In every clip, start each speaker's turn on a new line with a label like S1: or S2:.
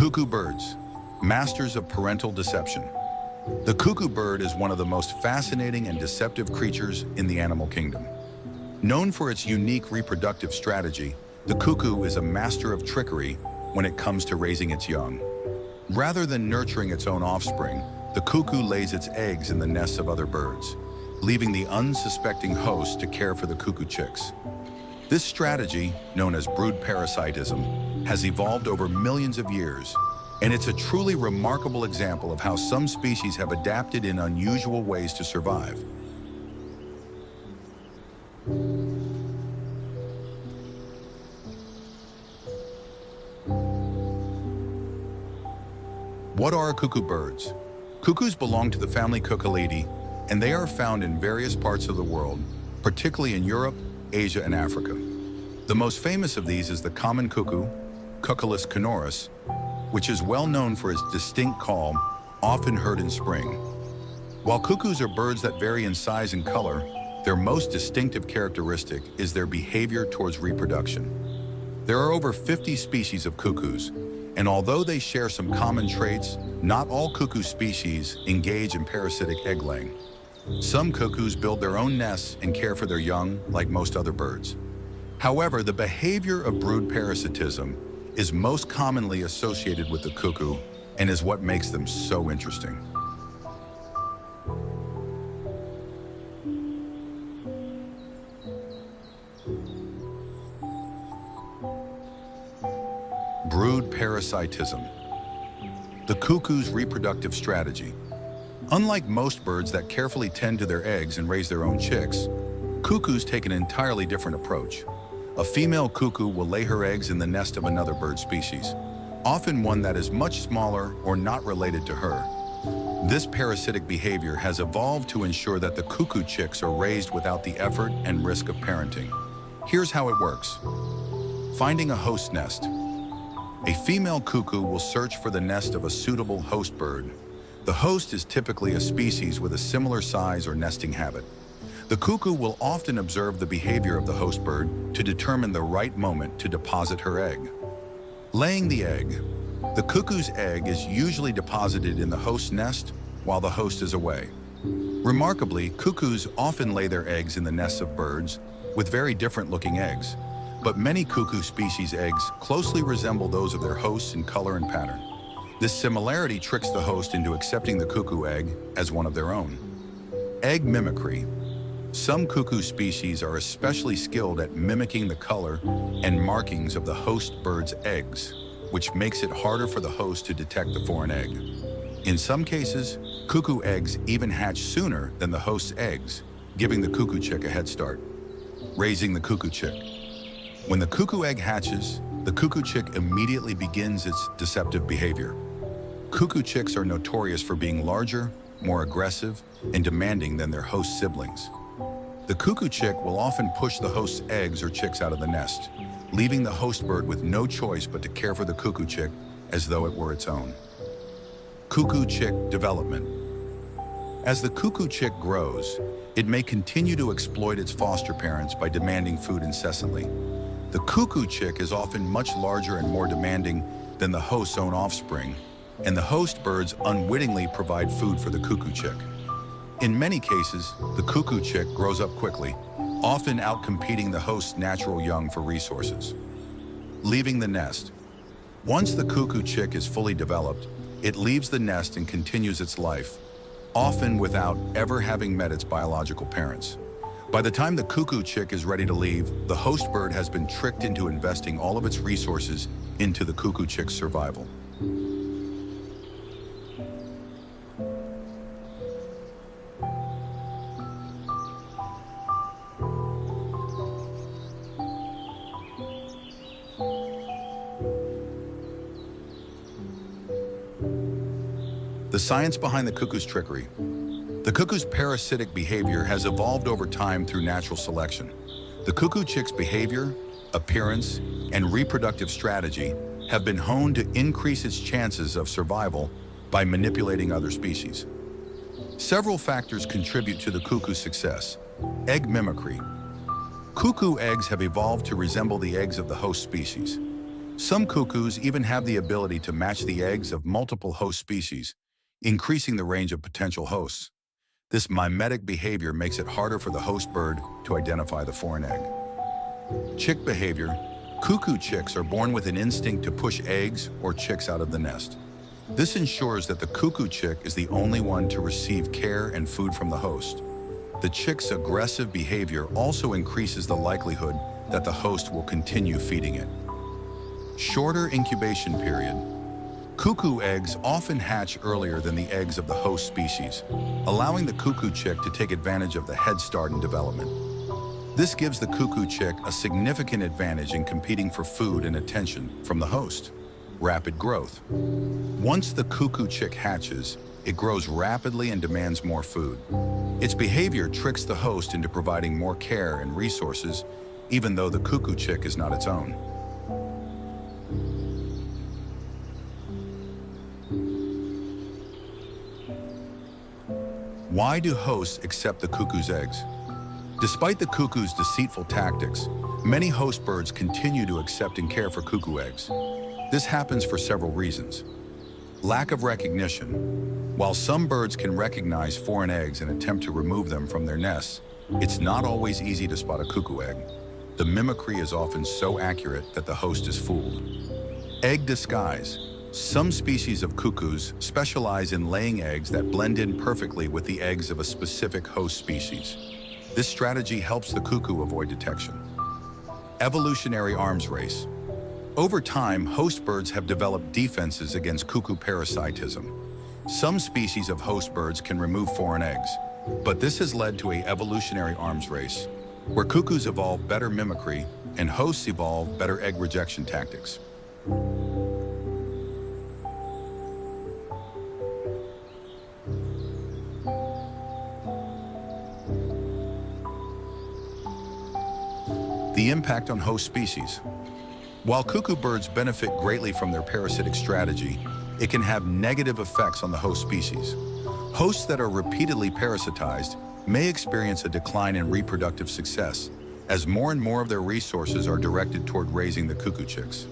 S1: Cuckoo birds, masters of parental deception. The cuckoo bird is one of the most fascinating and deceptive creatures in the animal kingdom. Known for its unique reproductive strategy, the cuckoo is a master of trickery when it comes to raising its young. Rather than nurturing its own offspring, the cuckoo lays its eggs in the nests of other birds, leaving the unsuspecting host to care for the cuckoo chicks. This strategy, known as brood parasitism, has evolved over millions of years, and it's a truly remarkable example of how some species have adapted in unusual ways to survive. What are cuckoo birds? Cuckoos belong to the family Cuckoolidae, and they are found in various parts of the world, particularly in Europe, Asia, and Africa. The most famous of these is the common cuckoo, Cuculus canorus, which is well known for its distinct call, often heard in spring. While cuckoos are birds that vary in size and color, their most distinctive characteristic is their behavior towards reproduction. There are over 50 species of cuckoos, and although they share some common traits, not all cuckoo species engage in parasitic egg laying. Some cuckoos build their own nests and care for their young, like most other birds. However, the behavior of brood parasitism is most commonly associated with the cuckoo and is what makes them so interesting. Brood parasitism. The cuckoo's reproductive strategy. Unlike most birds that carefully tend to their eggs and raise their own chicks, cuckoos take an entirely different approach. A female cuckoo will lay her eggs in the nest of another bird species, often one that is much smaller or not related to her. This parasitic behavior has evolved to ensure that the cuckoo chicks are raised without the effort and risk of parenting. Here's how it works. Finding a host nest. A female cuckoo will search for the nest of a suitable host bird. The host is typically a species with a similar size or nesting habit. The cuckoo will often observe the behavior of the host bird to determine the right moment to deposit her egg. Laying the egg. The cuckoo's egg is usually deposited in the host's nest while the host is away. Remarkably, cuckoos often lay their eggs in the nests of birds with very different looking eggs, but many cuckoo species' eggs closely resemble those of their hosts in color and pattern. This similarity tricks the host into accepting the cuckoo egg as one of their own. Egg mimicry. Some cuckoo species are especially skilled at mimicking the color and markings of the host bird's eggs, which makes it harder for the host to detect the foreign egg. In some cases, cuckoo eggs even hatch sooner than the host's eggs, giving the cuckoo chick a head start. Raising the cuckoo chick. When the cuckoo egg hatches, the cuckoo chick immediately begins its deceptive behavior. Cuckoo chicks are notorious for being larger, more aggressive, and demanding than their host siblings. The cuckoo chick will often push the host's eggs or chicks out of the nest, leaving the host bird with no choice but to care for the cuckoo chick as though it were its own. Cuckoo chick development. As the cuckoo chick grows, it may continue to exploit its foster parents by demanding food incessantly. The cuckoo chick is often much larger and more demanding than the host's own offspring, and the host birds unwittingly provide food for the cuckoo chick. In many cases, the cuckoo chick grows up quickly, often outcompeting the host's natural young for resources. Leaving the nest. Once the cuckoo chick is fully developed, it leaves the nest and continues its life, often without ever having met its biological parents. By the time the cuckoo chick is ready to leave, the host bird has been tricked into investing all of its resources into the cuckoo chick's survival. The science behind the cuckoo's trickery. The cuckoo's parasitic behavior has evolved over time through natural selection. The cuckoo chick's behavior, appearance, and reproductive strategy have been honed to increase its chances of survival by manipulating other species. Several factors contribute to the cuckoo's success. Egg mimicry. Cuckoo eggs have evolved to resemble the eggs of the host species. Some cuckoos even have the ability to match the eggs of multiple host species, increasing the range of potential hosts. This mimetic behavior makes it harder for the host bird to identify the foreign egg. Chick behavior. Cuckoo chicks are born with an instinct to push eggs or chicks out of the nest. This ensures that the cuckoo chick is the only one to receive care and food from the host. The chick's aggressive behavior also increases the likelihood that the host will continue feeding it. Shorter incubation period. Cuckoo eggs often hatch earlier than the eggs of the host species, allowing the cuckoo chick to take advantage of the head start in development. This gives the cuckoo chick a significant advantage in competing for food and attention from the host. Rapid growth. Once the cuckoo chick hatches, it grows rapidly and demands more food. Its behavior tricks the host into providing more care and resources, even though the cuckoo chick is not its own. Why do hosts accept the cuckoo's eggs? Despite the cuckoo's deceitful tactics, many host birds continue to accept and care for cuckoo eggs. This happens for several reasons. Lack of recognition. While some birds can recognize foreign eggs and attempt to remove them from their nests, it's not always easy to spot a cuckoo egg. The mimicry is often so accurate that the host is fooled. Egg disguise. Some species of cuckoos specialize in laying eggs that blend in perfectly with the eggs of a specific host species. This strategy helps the cuckoo avoid detection. Evolutionary arms race. Over time, host birds have developed defenses against cuckoo parasitism. Some species of host birds can remove foreign eggs, but this has led to an evolutionary arms race, where cuckoos evolve better mimicry and hosts evolve better egg rejection tactics. The impact on host species. While cuckoo birds benefit greatly from their parasitic strategy, it can have negative effects on the host species. Hosts that are repeatedly parasitized may experience a decline in reproductive success, as more and more of their resources are directed toward raising the cuckoo chicks.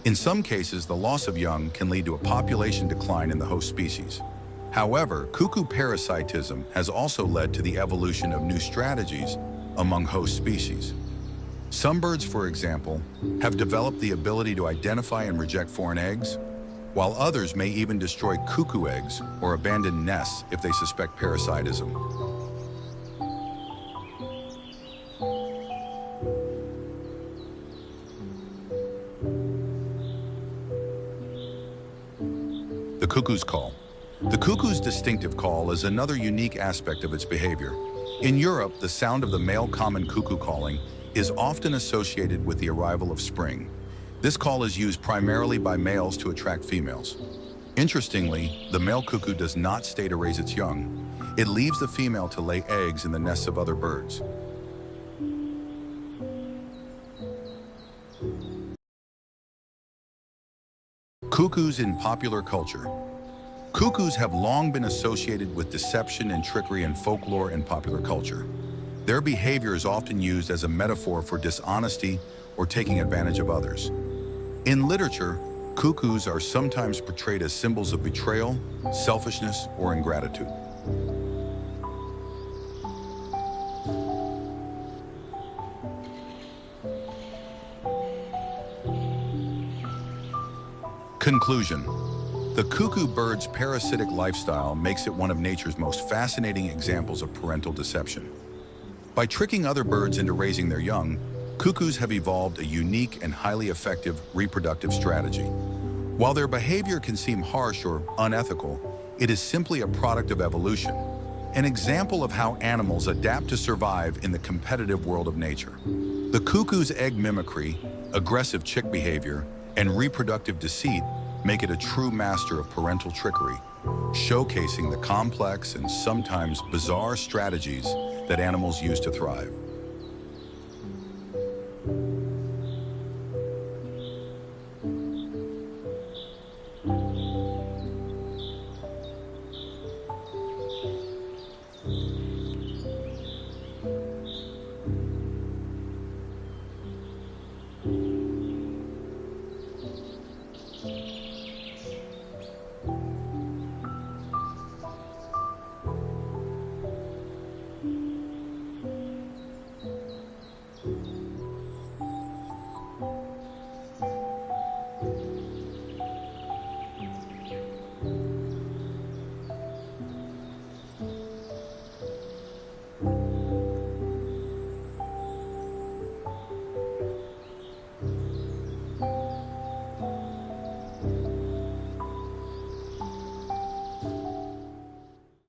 S1: In some cases, the loss of young can lead to a population decline in the host species. However, cuckoo parasitism has also led to the evolution of new strategies among host species. Some birds, for example, have developed the ability to identify and reject foreign eggs, while others may even destroy cuckoo eggs or abandon nests if they suspect parasitism. The cuckoo's call. The cuckoo's distinctive call is another unique aspect of its behavior. In Europe, the sound of the male common cuckoo calling is often associated with the arrival of spring. This call is used primarily by males to attract females. Interestingly, the male cuckoo does not stay to raise its young. It leaves the female to lay eggs in the nests of other birds. Cuckoos in popular culture. Cuckoos have long been associated with deception and trickery in folklore and popular culture. Their behavior is often used as a metaphor for dishonesty or taking advantage of others. In literature, cuckoos are sometimes portrayed as symbols of betrayal, selfishness, or ingratitude. Conclusion. The cuckoo bird's parasitic lifestyle makes it one of nature's most fascinating examples of parental deception. By tricking other birds into raising their young, cuckoos have evolved a unique and highly effective reproductive strategy. While their behavior can seem harsh or unethical, it is simply a product of evolution, an example of how animals adapt to survive in the competitive world of nature. The cuckoo's egg mimicry, aggressive chick behavior, and reproductive deceit make it a true master of parental trickery, showcasing the complex and sometimes bizarre strategies that animals use to thrive.